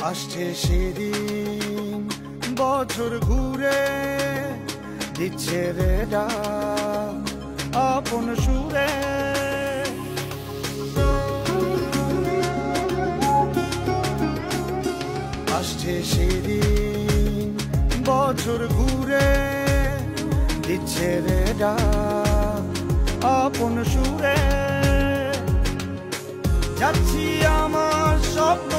আসছে সেদিন বছর ঘুরে দিচ্ছে রে ডাক আপন সুরে। আসছে সেদিন বছর ঘুরে দিচ্ছে রে ডাক আপন সুরে। যাচ্ছি আমার স্বপ্ন